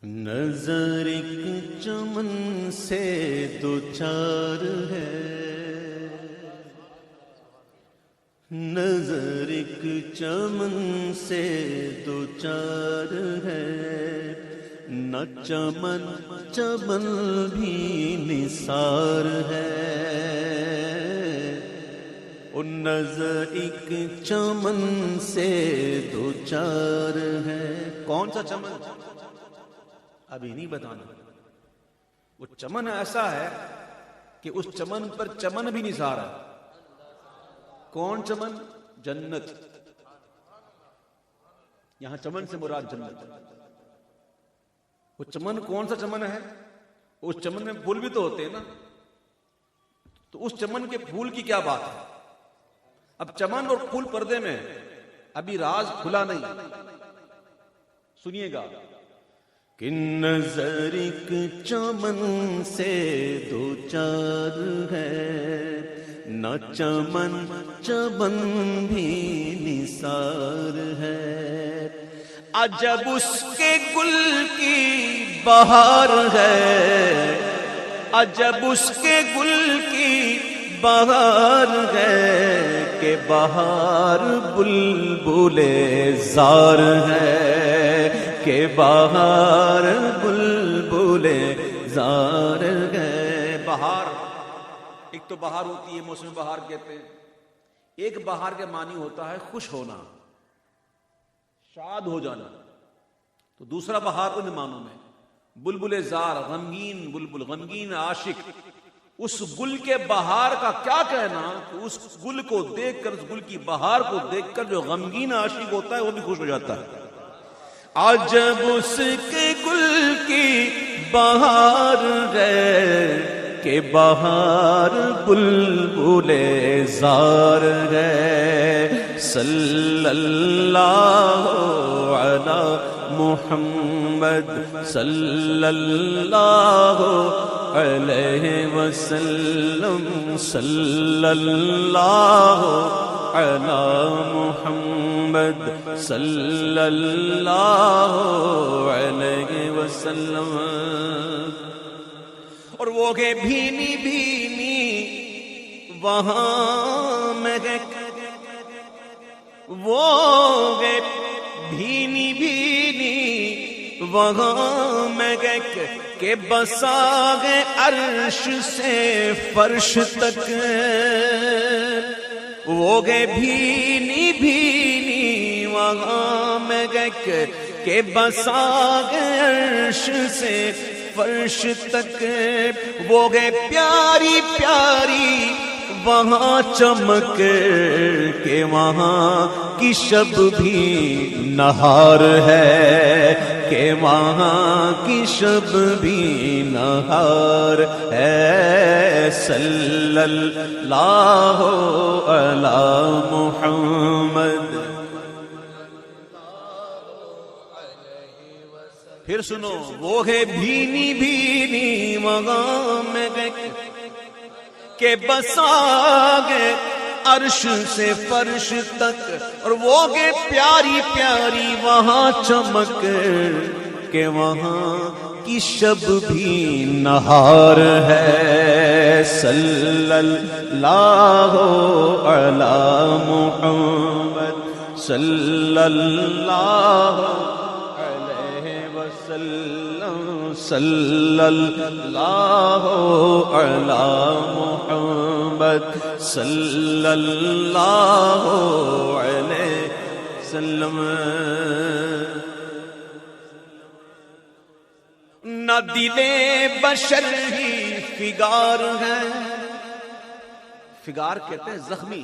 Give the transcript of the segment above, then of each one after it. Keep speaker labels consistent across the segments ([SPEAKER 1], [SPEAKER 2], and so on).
[SPEAKER 1] نظر ایک چمن سے دو چار ہے، نظر ایک چمن سے دو چار ہے، نہ چمن چمن بھی نثار ہے۔ اور نظر ایک چمن سے دو چار ہے۔ کون سا چمن؟ ابھی نہیں بتانا۔ وہ چمن ایسا ہے کہ اس چمن پر چمن بھی نثار ہے۔ کون چمن؟ جنت۔ یہاں چمن سے مراد جنت۔ وہ چمن کون سا چمن ہے؟ اس چمن میں پھول بھی تو ہوتے ہیں نا، تو اس چمن کے پھول کی کیا بات ہے؟ اب چمن اور پھول پردے میں، ابھی راز کھلا نہیں، سنیے گا۔ کہ نظر ایک چمن سے دو چار ہے، نہ چمن چمن بھی نثار ہے۔ عجب اس کے گل کی بہار ہے، عجب اس کے گل کی بہار ہے، کہ بہار بلبل زار ہے، کہ بہار بلبل زار ہے۔ بہار ایک تو بہار ہوتی ہے، موسم بہار کہتے ہیں۔ ایک بہار کے معنی ہوتا ہے خوش ہونا، شاد ہو جانا۔ تو دوسرا بہار ان معنوں میں بلبل زار، غمگین بلبل، غمگین عاشق۔ اس گل کے بہار کا کیا کہنا کہ اس گل کو دیکھ کر، اس گل کی بہار کو دیکھ کر جو غمگین عاشق ہوتا ہے وہ بھی خوش ہو جاتا ہے۔ عجب اس کے گل کی بہار ہے، کہ بہار بلبل زار ہے۔ صلی اللہ علی محمد صلی اللہ علیہ وسلم، صلی اللہ علی محمد صلی اللہ علیہ وسلم۔ اور وہ گئے بھینی بھینی وہاں مہک، وہ گئے بھینی بھینی وہاں مہک، کہ بسا گئے عرش سے فرش تک۔ وہ گئے بھینی بھینی وہاں مہک، کہ بسا گئے عرش سے فرش تک۔ وہ گئے پیاری پیاری وہاں چمک، کہ وہاں کی شب بھی نہار ہے، کہ وہاں کی شب بھی نہار ہے۔ صلی اللہ علی محمد۔ پھر سنو، وہ ہے بھینی بھینی وہاں میں کہ بسا گئے عرش سے فرش تک، اور وہ گئے پیاری پیاری وہاں چمک، کہ وہاں کی شب بھی نہار ہے۔ صلی اللہ علی محمد صلی اللہ صلی اللہ علی محمد صلی اللہ علیہ وسلم۔ نہ دل بشر ہی فگار ہے، فگار کہتے ہیں زخمی،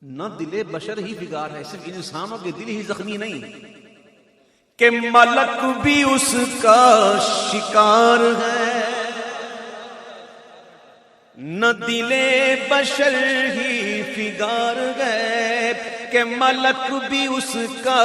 [SPEAKER 1] نہ دل بشر ہی فگار ہے، صرف انسانوں کے دل ہی زخمی نہیں، کہ ملک بھی اس کا شکار ہے۔ نہ دل بشر ہی فگار ہے، کہ ملک بھی اس کا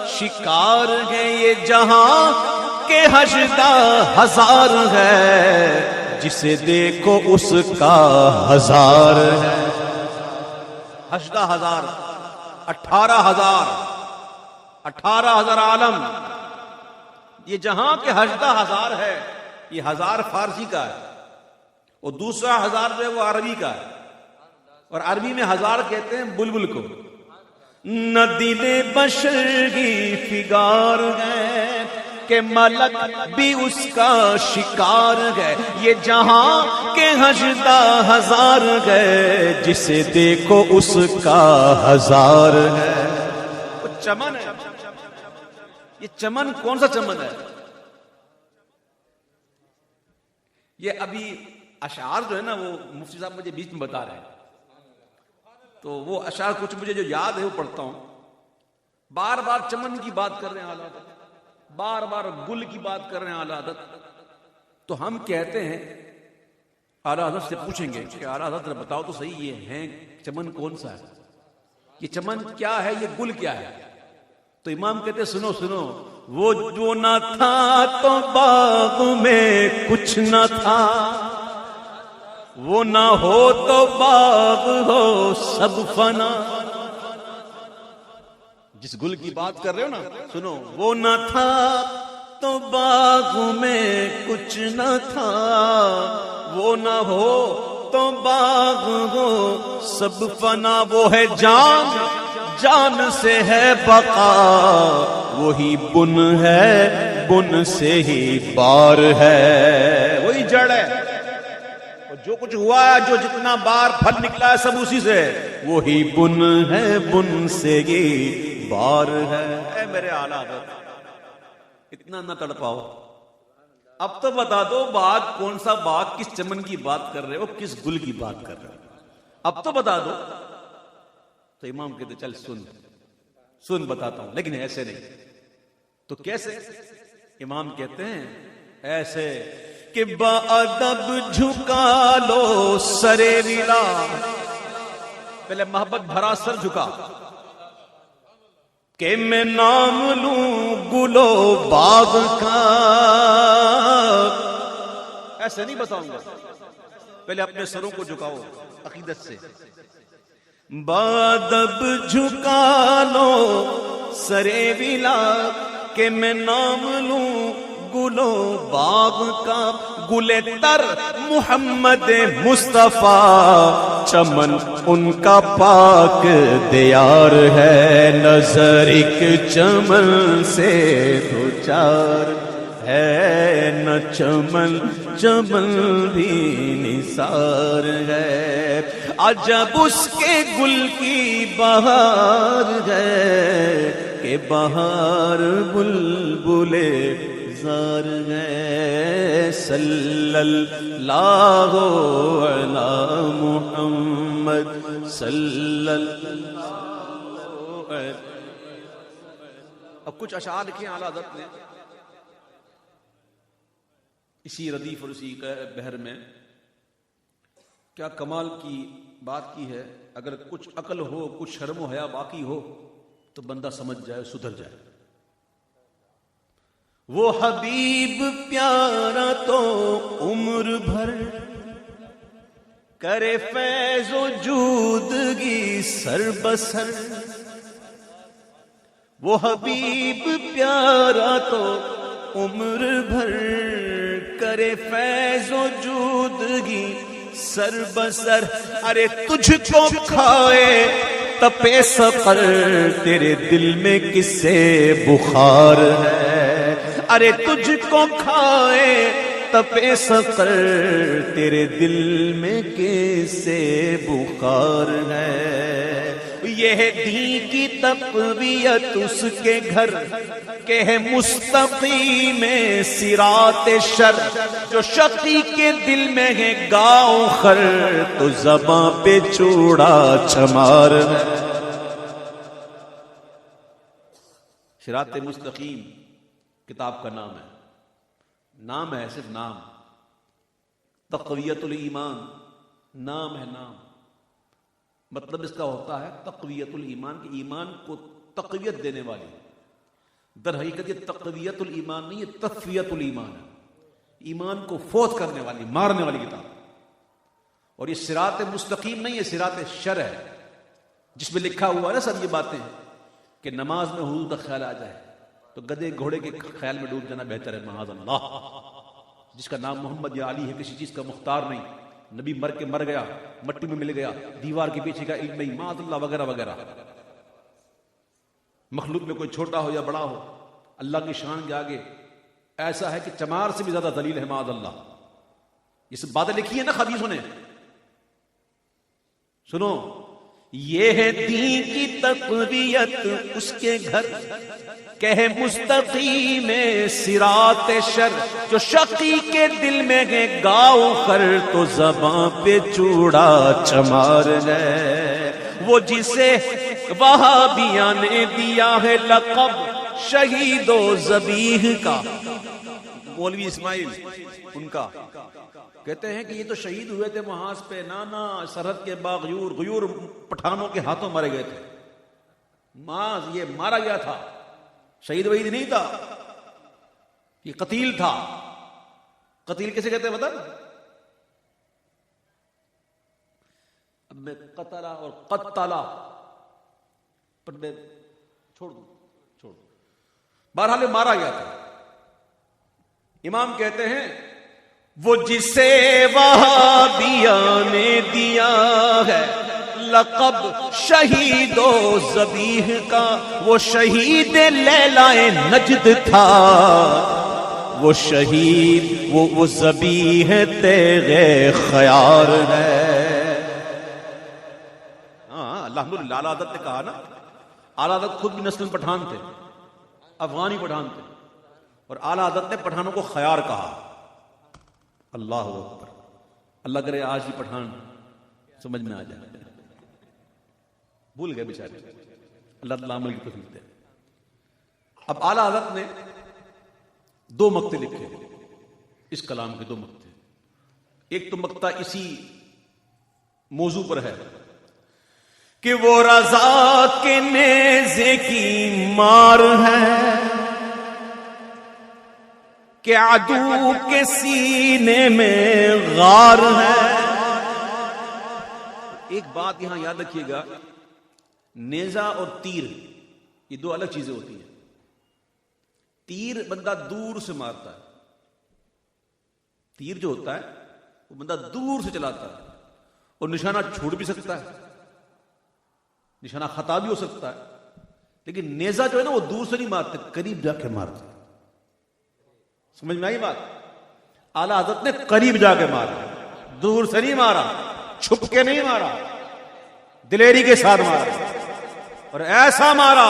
[SPEAKER 1] شکار ہے۔ یہ جہاں کے حشدہ ہزار ہے، جسے دیکھو اس کا ہزار ہے۔ حشدہ ہزار، 18,000 عالم، یہ جہاں کے ہجدہ ہزار ہے، یہ ہزار فارسی کا ہے، اور دوسرا ہزار جو ہے وہ عربی کا ہے، اور عربی میں ہزار کہتے ہیں بلبل کو۔ نہ دل بشر کی فگار ہے کہ ملک بھی اس کا شکار ہے، یہ جہاں کے ہجدہ ہزار ہے، جسے دیکھو اس کا ہزار ہے۔ وہ چمن ہے، یہ چمن کون سا چمن ہے؟ یہ ابھی اشعار جو ہے نا، وہ مفتی صاحب مجھے بیچ میں بتا رہے ہیں، تو وہ اشعار کچھ مجھے جو یاد ہے وہ پڑھتا ہوں۔ بار بار چمن کی بات کر رہے ہیں اعلیٰ حضرت، بار بار گل کی بات کر رہے ہیں اعلیٰ حضرت، تو ہم کہتے ہیں اعلیٰ حضرت سے پوچھیں گے کہ اعلیٰ حضرت بتاؤ تو صحیح، یہ ہے چمن کون سا ہے، یہ چمن کیا ہے، یہ گل کیا ہے؟ تو امام کہتے سنو سنو، وہ جو نہ تھا تو باغ میں کچھ نہ تھا، وہ نہ ہو تو باغ ہو سب فنا۔ جس گل کی بات کر رہے ہو نا، سنو، وہ نہ تھا تو باغ میں کچھ نہ تھا، وہ نہ ہو تو باغ ہو سب فنا۔ وہ ہے جان، جان سے ہے بقا، وہی بن ہے، بن سے ہی بار ہے، وہی جڑ ہے، اور جو کچھ ہوا ہے، جو جتنا بار پھل نکلا ہے سب اسی سے ہے، وہی بن ہے، بن سے ہی بار ہے۔ اے میرے اعلیٰ حضرت، اتنا نہ تڑپاؤ، اب تو بتا دو باغ کون سا باغ، کس چمن کی بات کر رہے ہو، کس گل کی بات کر رہے ہو، اب تو بتا دو۔ تو امام کہتے چل سن بتاتا ہوں، لیکن ایسے نہیں۔ تو کیسے؟ امام کہتے ہیں ایسے کہ باادب جھکا لو سرے ولا، پہلے محبت بھرا سر جھکا، کہ میں نام لوں گلو باغ کا، ایسے نہیں بتاؤں گا، پہلے اپنے سروں کو جھکاؤ عقیدت سے۔ بادب جھکا لو سرے ولا، کہ میں نام لوں گلو باغ کا، گل تر محمد مصطفیٰ، چمن ان کا پاک دیار ہے، نظر ایک چمن سے دو چار ہے، نہ چمن چمن بھی نثار ہے، عجب اس کے گل کی بہار ہے، کہ بہار بلبل زار ہے۔ صلی اللہ علی محمد صلی اللہ علیہ۔ اب کچھ اشعار لکھے اعلیٰ حضرت نے اسی ردیف اور اسی بحر میں، کیا کمال کی بات کی ہے۔ اگر کچھ عقل ہو، کچھ شرم و حیا باقی ہو تو بندہ سمجھ جائے، سدھر جائے۔ وہ حبیب پیارا تو عمر بھر کرے فیض و جودگی سر بسر، وہ حبیب پیارا تو عمر بھر کرے فیض و جودگی سر بسر، ارے تجھ کو کھائے تپے سقر، تیرے دل میں کس سے بخار ہے، ارے تجھ کو کھائے تپے سقر، تیرے دل میں کس سے بخار ہے۔ یہ دین کی تقویت اس کے گھر کہ ہے مستقیم صراط شر، جو شقی کے دل میں ہے گاؤں خر، تو زباں پہ چوڑا چمار ہے۔ صراط مستقیم کتاب کا نام ہے، نام ہے صرف نام، تقویت الایمان نام ہے، نام مطلب اس کا ہوتا ہے تقویت الایمان، کہ ایمان کو تقویت دینے والی۔ در حقیقت یہ تقویت الایمان نہیں، یہ تقویت الایمان ہے، ایمان کو فوت کرنے والی، مارنے والی کتاب۔ اور یہ صراط مستقیم نہیں، یہ صراط شر ہے، جس میں لکھا ہوا ہے نا سب یہ باتیں، کہ نماز میں حضور کا خیال آ جائے، تو گدے گھوڑے کے خیال میں ڈوب جانا بہتر ہے، معاذ اللہ۔ جس کا نام محمد یا علی ہے، کسی چیز کا مختار نہیں، نبی مر کے مر گیا، مٹی میں مل گیا، دیوار کے پیچھے کا علم نہیں، معاذ اللہ وغیرہ وغیرہ۔ مخلوق میں کوئی چھوٹا ہو یا بڑا ہو، اللہ کی شان کے آگے ایسا ہے کہ چمار سے بھی زیادہ ذلیل ہے، معاذ اللہ۔ یہ سب باتیں لکھی ہیں نا خبیثوں نے۔ سنو، یہ ہے دین کی تقویت اس کے گھر، کہ مستقیم صراط شر، جو شقی کے دل میں ہے گاؤ خر، تو زباں پہ چوڑا چمار ہے، وہ جسے وہابیاں نے دیا ہے لقب شہید و ذبیح کا۔ مولوی اسماعیل ان کا کہتے ہیں کہ یہ تو شہید ہوئے تھے محاذ پہ، نانا سرحد کے باغیور غیور پٹھانوں کے ہاتھوں مارے گئے تھے۔ معاذ یہ مارا گیا تھا، شہید وحید نہیں تھا، یہ قتیل تھا۔ قتیل کیسے کہتے ہیں بتا؟ اب میں قتلا اور قتلا پر میں چھوڑ دوں، بہرحال مارا گیا تھا۔ امام کہتے ہیں وہ جسے وہابیاں نے دیا ہے لقب شہید و ذبیح کا، وہ شہید لیلا نجد تھا، وہ شہید وہ ذبیح تیغ خیار ہے۔ ہاں، الحمدللہ اعلیٰ حضرت نے کہا نا، اعلیٰ حضرت خود بھی نسل پٹھان تھے، افغانی پٹھان تھے، اور اعلیٰ حضرت نے پٹھانوں کو خیار کہا۔ اللہ اکبر، اللہ کرے آج بھی پٹھان سمجھ میں آ جائے۔ بھول گئے بیچارے، اللہ تعالیٰ عمل کی توفیق دے۔ اب اعلیٰ حضرت نے دو مقطع لکھے، اس کلام کے دو مقطع۔ ایک تو مقطع اسی موضوع پر ہے کہ وہ رضا کے نیزے کی مار ہے، کہ عدو کے سینے میں غار ہے۔ ایک بات یہاں یاد رکھیے گا، نیزہ اور تیر یہ دو الگ چیزیں ہوتی ہیں۔ تیر بندہ دور سے مارتا ہے، تیر جو ہوتا ہے وہ بندہ دور سے چلاتا ہے، اور نشانہ چھوڑ بھی سکتا ہے، نشانہ خطا بھی ہو سکتا ہے، لیکن نیزہ جو ہے نا وہ دور سے نہیں مارتے، قریب جا کے مارتے۔ سمجھ میں آئی بات؟ اعلیٰ حضرت نے قریب جا کے مارا، دور سے نہیں مارا، چھپ کے نہیں مارا، دلیری کے ساتھ مارا، اور ایسا مارا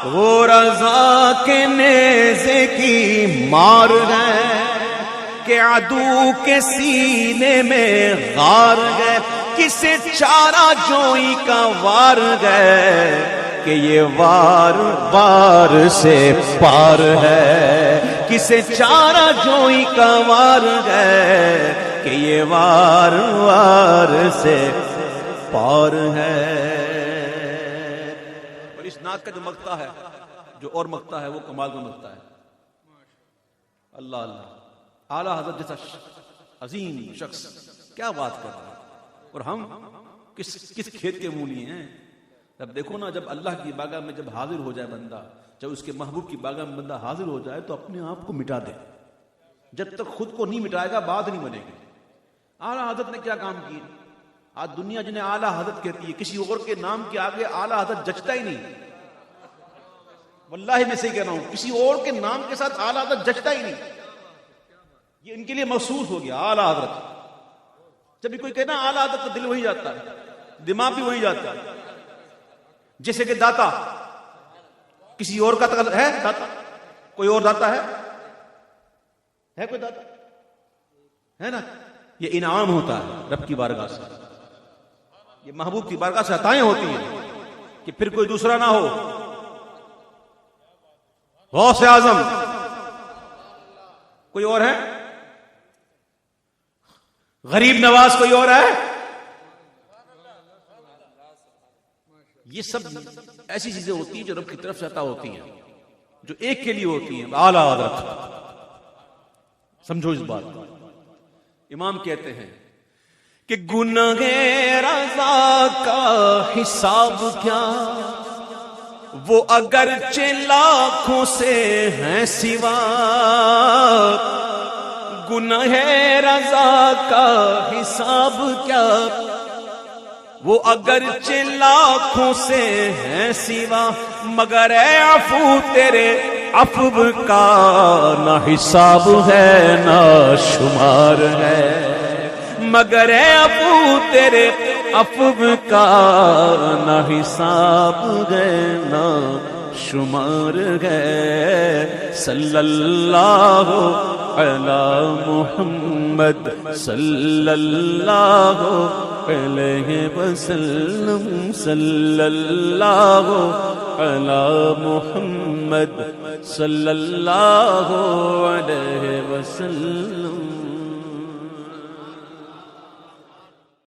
[SPEAKER 1] وہ رضا کے نیزے کی مار ہے، کہ عدو کے سینے میں غار ہے، کسے چارہ جوئی کا وار ہے، کہ یہ وار وار سے پار ہے، کسے چارہ جوئی کا وار ہے، کہ یہ وار وار سے پار ہے۔ اور اس نعت کا جو مقطع ہے، جو اور مقطع ہے، وہ کمال کا مقطع ہے۔ اللہ اللہ، اعلیٰ حضرت جیسا عظیم شخص کیا بات کر رہا ہے، اور ہم کس کھیت کے مولی ہیں۔ اب دیکھو نا، جب اللہ کی بارگاہ میں جب حاضر ہو جائے بندہ، جب اس کے محبوب کی بارگاہ میں بندہ حاضر ہو جائے، تو اپنے آپ کو مٹا دے۔ جب تک خود کو نہیں مٹائے گا بات نہیں بنے گی۔ اعلیٰ حضرت نے کیا کام کیے؟ آج دنیا جنہیں اعلیٰ حضرت کہتی ہے، کسی اور کے نام کے آگے اعلیٰ حضرت جچتا ہی نہیں۔ واللہ میں صحیح کہہ رہا ہوں، کسی اور کے نام کے ساتھ اعلیٰ حضرت جچتا ہی نہیں۔ یہ ان کے لیے محسوس ہو گیا اعلیٰ حضرت۔ جب بھی کوئی کہنا اعلیٰ حضرت، تو دل وہی جاتا ہے، دماغ بھی وہی جاتا ہے۔ جیسے کہ داتا، کسی اور کا تقدیر ہے داتا؟ کوئی اور داتا ہے کوئی داتا؟ ہے نا؟ یہ انعام ہوتا ہے رب کی بارگاہ سے، یہ محبوب کی بارگاہ سے عطائیں ہوتی ہیں کہ پھر کوئی دوسرا نہ ہو۔ غوث اعظم کوئی اور ہے؟ غریب نواز کوئی اور ہے؟ یہ سب ایسی چیزیں ہوتی ہیں جو رب کی طرف سے عطا ہوتی ہیں، جو ایک کے لیے ہوتی ہیں، اعلیٰ حضرت۔ سمجھو اس بات کو۔ امام کہتے ہیں کہ گناہ رضا کا حساب کیا، وہ اگرچہ لاکھوں سے ہیں سوا، گناہ رضا کا حساب کیا؟ وہ اگرچہ لاکھوں سے ہیں سوا، مگر اے عفو تیرے عفو کا نہ حساب ہے نہ شمار ہے، مگر اے عفو تیرے عفو کا نہ حساب ہے نہ شمار ہے۔ صلی اللہ علی محمد صلی اللہ علیہ وسلم، صلی اللہ علی محمد صلی اللہ علیہ وسلم۔